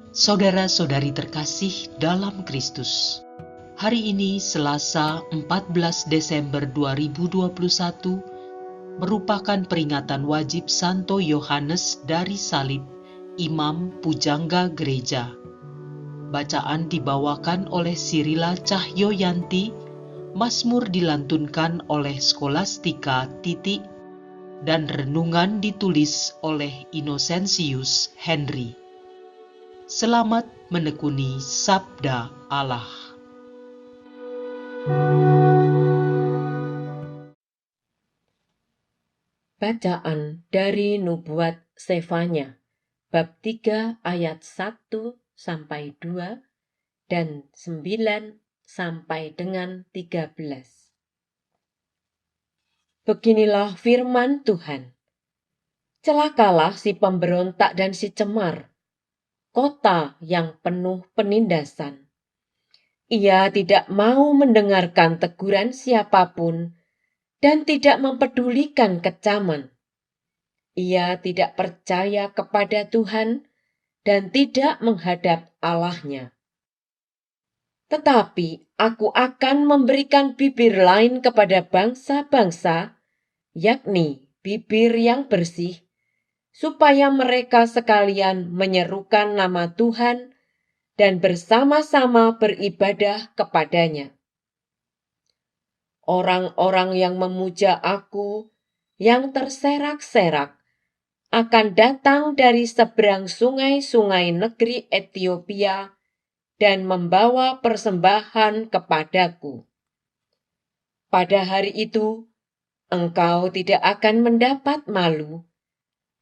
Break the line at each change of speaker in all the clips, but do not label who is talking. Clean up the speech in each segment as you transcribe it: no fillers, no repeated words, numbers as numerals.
Saudara-saudari terkasih dalam Kristus, hari ini Selasa 14 Desember 2021 merupakan peringatan wajib Santo Yohanes dari Salib, Imam Pujangga Gereja. Bacaan dibawakan oleh Sirila Cahyoyanti, Mazmur dilantunkan oleh Skolastika Titik, dan renungan ditulis oleh Innocentius Henry. Selamat menekuni Sabda Allah.
Bacaan dari Nubuat Sefanya, bab 3 ayat 1 sampai 2 dan 9 sampai dengan 13. Beginilah firman Tuhan. Celakalah si pemberontak dan si cemar, kota yang penuh penindasan. Ia tidak mau mendengarkan teguran siapapun dan tidak mempedulikan kecaman. Ia tidak percaya kepada Tuhan dan tidak menghadap Allahnya. Tetapi aku akan memberikan bibir lain kepada bangsa-bangsa, yakni bibir yang bersih, supaya mereka sekalian menyerukan nama Tuhan dan bersama-sama beribadah kepadanya. Orang-orang yang memuja aku, yang terserak-serak, akan datang dari seberang sungai-sungai negeri Etiopia dan membawa persembahan kepadaku. Pada hari itu, engkau tidak akan mendapat malu,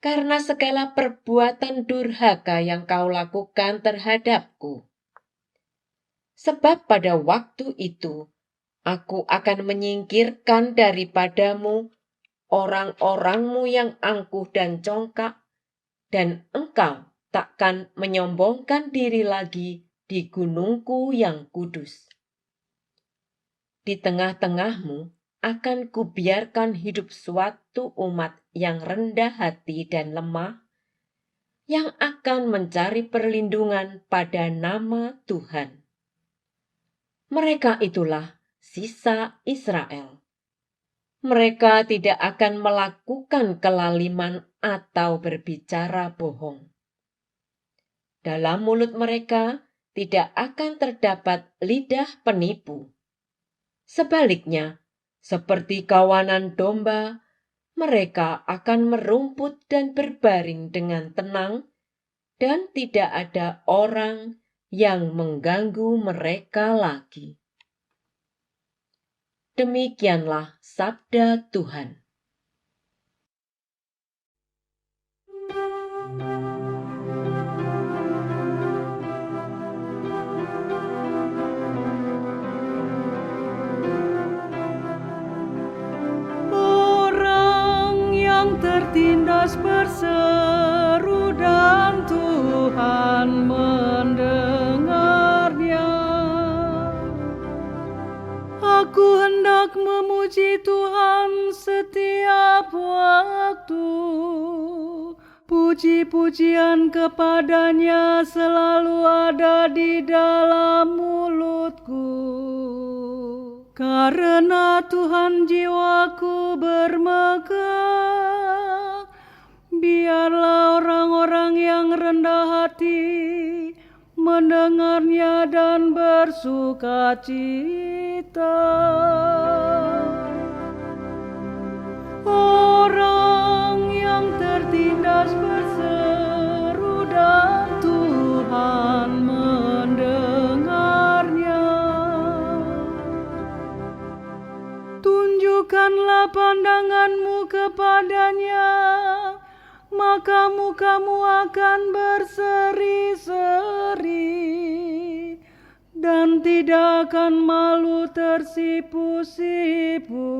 karena segala perbuatan durhaka yang kau lakukan terhadapku. Sebab pada waktu itu, aku akan menyingkirkan daripadamu orang-orangmu yang angkuh dan congkak, dan engkau takkan menyombongkan diri lagi di gunungku yang kudus. Di tengah-tengahmu akan kubiarkan hidup suatu umat yang rendah hati dan lemah, yang akan mencari perlindungan pada nama Tuhan. Mereka itulah sisa Israel. Mereka tidak akan melakukan kelaliman atau berbicara bohong. Dalam mulut mereka tidak akan terdapat lidah penipu. Sebaliknya, seperti kawanan domba, mereka akan merumput dan berbaring dengan tenang, dan tidak ada orang yang mengganggu mereka lagi. Demikianlah sabda Tuhan.
Orang yang tertindas berseru dan Tuhan mendengarnya. Aku hendak memuji Tuhan setiap waktu. Puji-pujian kepadanya selalu ada di dalam mulutku. Karena Tuhan jiwaku bermegah, biarlah orang-orang yang rendah hati mendengarnya dan bersuka cita. Orang yang tertindas berseru dan Tuhan mendengarnya. Tunjukkanlah pandanganmu kepadanya, maka mukamu akan berseri-seri dan tidak akan malu tersipu-sipu.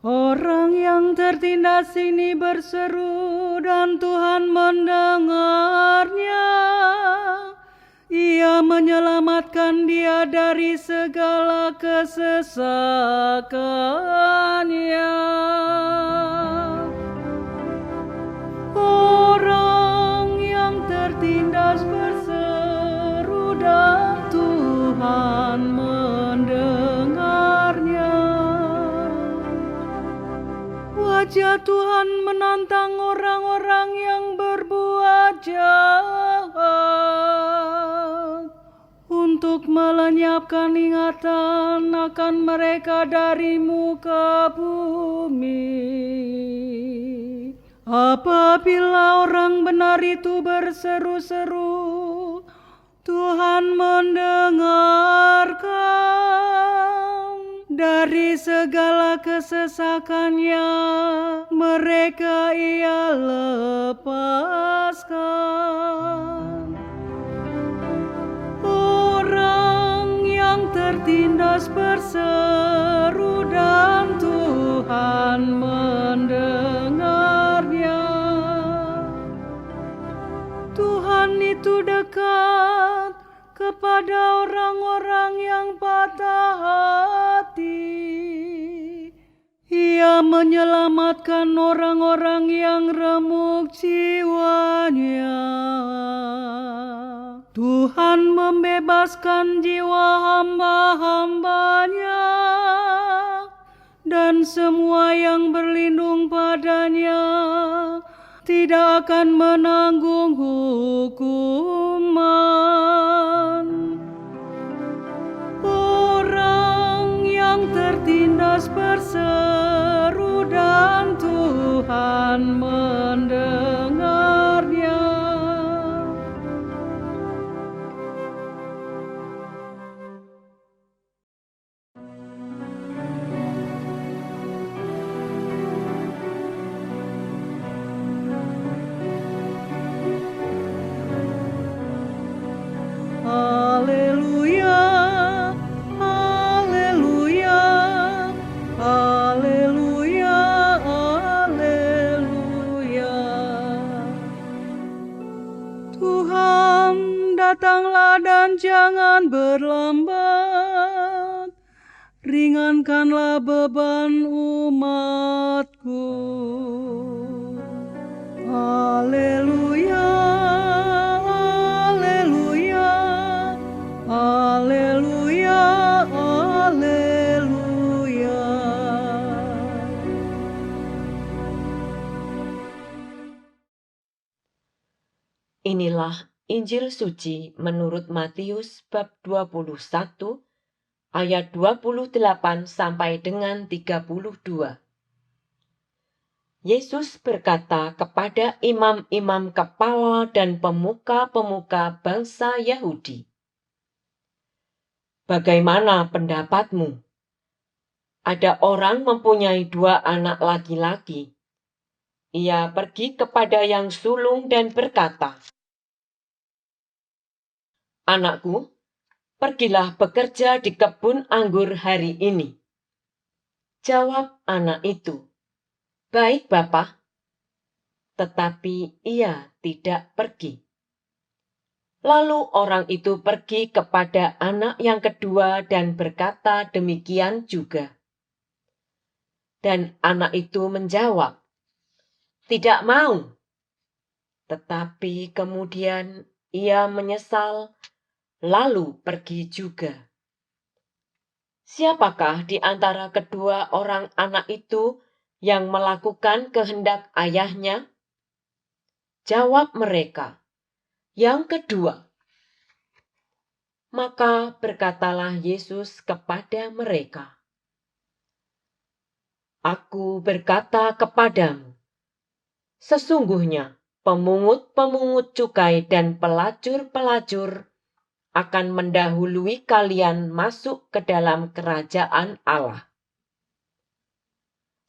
Orang yang tertindas ini berseru dan Tuhan mendengarnya. Ia menyelamatkan dia dari segala kesesakannya. Orang yang tertindas wajah Tuhan menantang orang-orang yang berbuat jahat, untuk melenyapkan ingatan akan mereka dari muka bumi. Apabila orang benar itu berseru-seru, Tuhan mendengarkan. Dari segala kesesakannya mereka Ia lepaskan. Orang yang tertindas berseru dan Tuhan mendengarnya. Tuhan itu dekat kepada orang-orang yang patah hati. Ia menyelamatkan orang-orang yang remuk jiwanya. Tuhan membebaskan jiwa hamba-hambanya, dan semua yang berlindung padanya tidak akan menanggung hukuman. Orang yang tertindas berseru dan Tuhan mendengarnya. Haleluya, haleluya, haleluya, haleluya. Tuhan, datanglah dan jangan berlambat. Ringankanlah beban umatku. Haleluya, haleluya, haleluya, haleluya.
Inilah Injil suci menurut Matius bab 21 ayat 28 sampai dengan 32. Yesus berkata kepada imam-imam kepala dan pemuka-pemuka bangsa Yahudi, "Bagaimana pendapatmu? Ada orang mempunyai 2 anak laki-laki. Ia pergi kepada yang sulung dan berkata, 'Anakku, pergilah bekerja di kebun anggur hari ini.' Jawab anak itu, 'Baik, Bapa.' Tetapi ia tidak pergi. Lalu orang itu pergi kepada anak yang kedua dan berkata demikian juga. Dan anak itu menjawab, 'Tidak mau.' Tetapi kemudian ia menyesal, lalu pergi juga. Siapakah di antara kedua orang anak itu yang melakukan kehendak ayahnya?" Jawab mereka, "Yang kedua." Maka berkatalah Yesus kepada mereka, "Aku berkata kepadamu, sesungguhnya pemungut-pemungut cukai dan pelacur-pelacur akan mendahului kalian masuk ke dalam kerajaan Allah.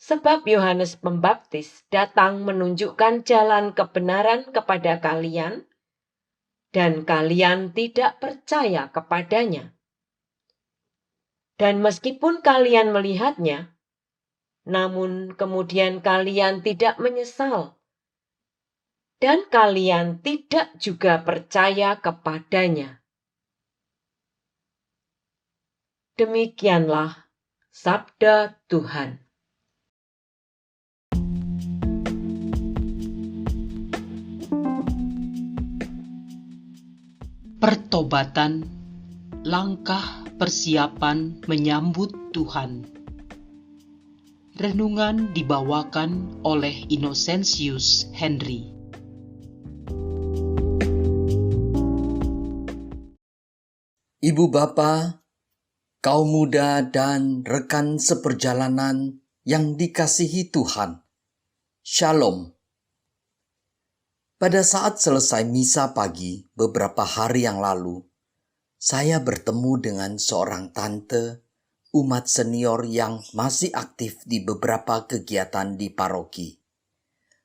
Sebab Yohanes Pembaptis datang menunjukkan jalan kebenaran kepada kalian, dan kalian tidak percaya kepadanya. Dan meskipun kalian melihatnya, namun kemudian kalian tidak menyesal, dan kalian tidak juga percaya kepadanya." Demikianlah sabda Tuhan.
Pertobatan, langkah persiapan menyambut Tuhan. Renungan dibawakan oleh Innocentius Henry.
Ibu bapa, kaum muda dan rekan seperjalanan yang dikasihi Tuhan, Shalom. Pada saat selesai misa pagi beberapa hari yang lalu, saya bertemu dengan seorang tante umat senior yang masih aktif di beberapa kegiatan di paroki.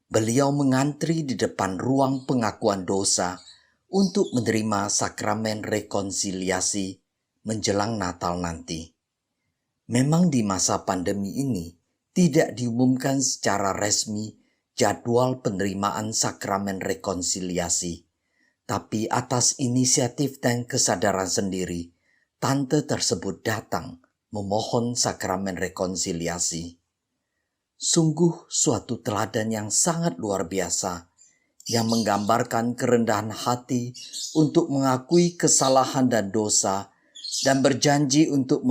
Beliau mengantri di depan ruang pengakuan dosa untuk menerima sakramen rekonsiliasi menjelang Natal nanti. Memang di masa pandemi ini tidak diumumkan secara resmi jadwal penerimaan sakramen rekonsiliasi, tapi atas inisiatif dan kesadaran sendiri, tante tersebut datang memohon sakramen rekonsiliasi. Sungguh suatu teladan yang sangat luar biasa, yang menggambarkan kerendahan hati untuk mengakui kesalahan dan dosa dan berjanji untuk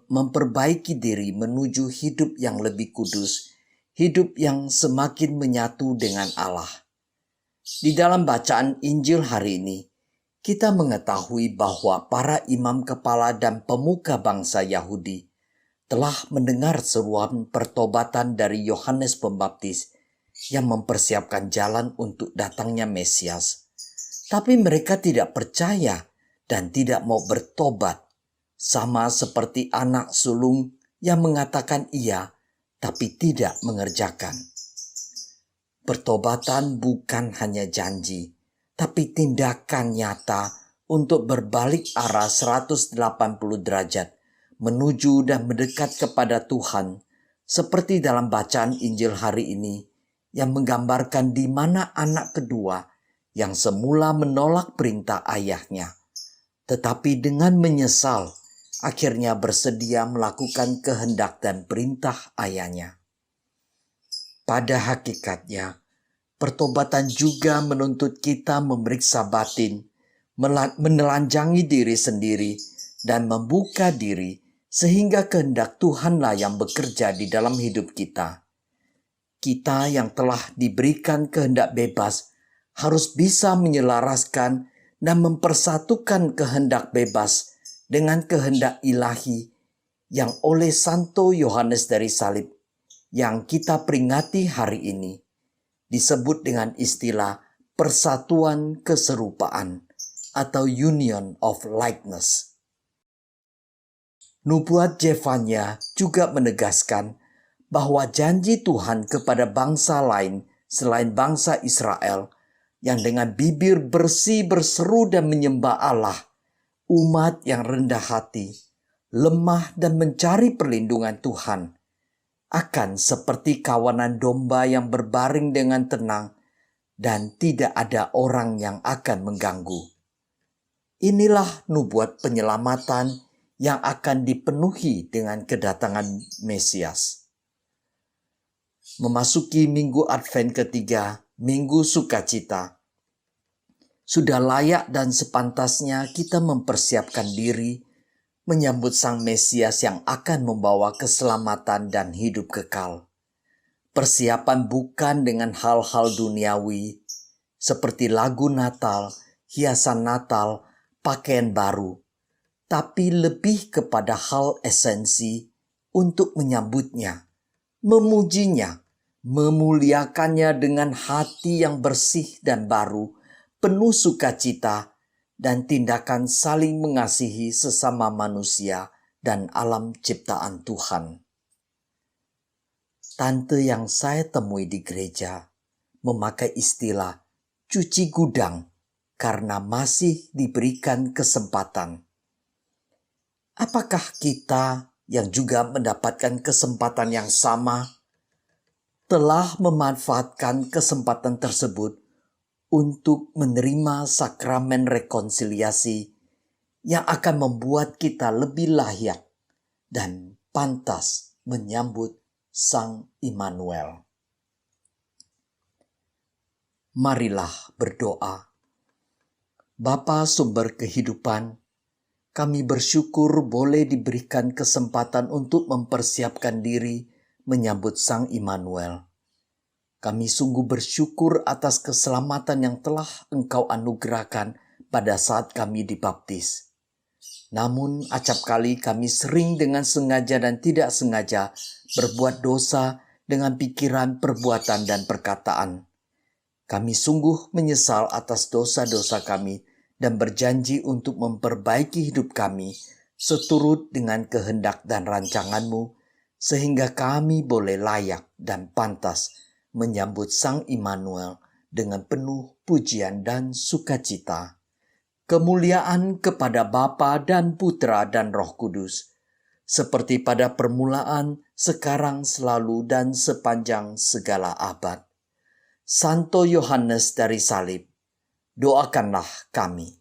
memperbaiki diri menuju hidup yang lebih kudus, hidup yang semakin menyatu dengan Allah. Di dalam bacaan Injil hari ini, kita mengetahui bahwa para imam kepala dan pemuka bangsa Yahudi telah mendengar seruan pertobatan dari Yohanes Pembaptis yang mempersiapkan jalan untuk datangnya Mesias. Tapi mereka tidak percaya dan tidak mau bertobat, sama seperti anak sulung yang mengatakan iya tapi tidak mengerjakan. Pertobatan bukan hanya janji, tapi tindakan nyata untuk berbalik arah 180 derajat menuju dan mendekat kepada Tuhan, seperti dalam bacaan Injil hari ini yang menggambarkan di mana anak kedua yang semula menolak perintah ayahnya, tetapi dengan menyesal akhirnya bersedia melakukan kehendak dan perintah ayahnya. Pada hakikatnya, pertobatan juga menuntut kita memeriksa batin, menelanjangi diri sendiri, dan membuka diri sehingga kehendak Tuhanlah yang bekerja di dalam hidup kita. Kita yang telah diberikan kehendak bebas harus bisa menyelaraskan dan mempersatukan kehendak bebas dengan kehendak ilahi yang oleh Santo Yohanes dari Salib yang kita peringati hari ini disebut dengan istilah persatuan keserupaan atau union of likeness. Nubuat Zefanya juga menegaskan bahwa janji Tuhan kepada bangsa lain selain bangsa Israel yang dengan bibir bersih berseru dan menyembah Allah, umat yang rendah hati, lemah dan mencari perlindungan Tuhan, akan seperti kawanan domba yang berbaring dengan tenang dan tidak ada orang yang akan mengganggu. Inilah nubuat penyelamatan yang akan dipenuhi dengan kedatangan Mesias. Memasuki Minggu Advent ketiga, Minggu Sukacita, sudah layak dan sepantasnya kita mempersiapkan diri menyambut Sang Mesias yang akan membawa keselamatan dan hidup kekal. Persiapan bukan dengan hal-hal duniawi seperti lagu Natal, hiasan Natal, pakaian baru, tapi lebih kepada hal esensi untuk menyambutnya, memujinya, memuliakannya dengan hati yang bersih dan baru, penuh sukacita, dan tindakan saling mengasihi sesama manusia dan alam ciptaan Tuhan. Tante yang saya temui di gereja memakai istilah cuci gudang karena masih diberikan kesempatan. Apakah kita yang juga mendapatkan kesempatan yang sama telah memanfaatkan kesempatan tersebut untuk menerima sakramen rekonsiliasi yang akan membuat kita lebih layak dan pantas menyambut Sang Immanuel? Marilah berdoa. Bapa sumber kehidupan, kami bersyukur boleh diberikan kesempatan untuk mempersiapkan diri menyambut Sang Immanuel. Kami sungguh bersyukur atas keselamatan yang telah Engkau anugerahkan pada saat kami dibaptis. Namun acap kali kami sering dengan sengaja dan tidak sengaja berbuat dosa dengan pikiran, perbuatan, dan perkataan. Kami sungguh menyesal atas dosa-dosa kami dan berjanji untuk memperbaiki hidup kami seturut dengan kehendak dan rancangan-Mu, sehingga kami boleh layak dan pantas menyambut Sang Immanuel dengan penuh pujian dan sukacita. Kemuliaan kepada Bapa dan Putra dan Roh Kudus, seperti pada permulaan, sekarang, selalu, dan sepanjang segala abad. Santo Yohanes dari Salib, doakanlah kami.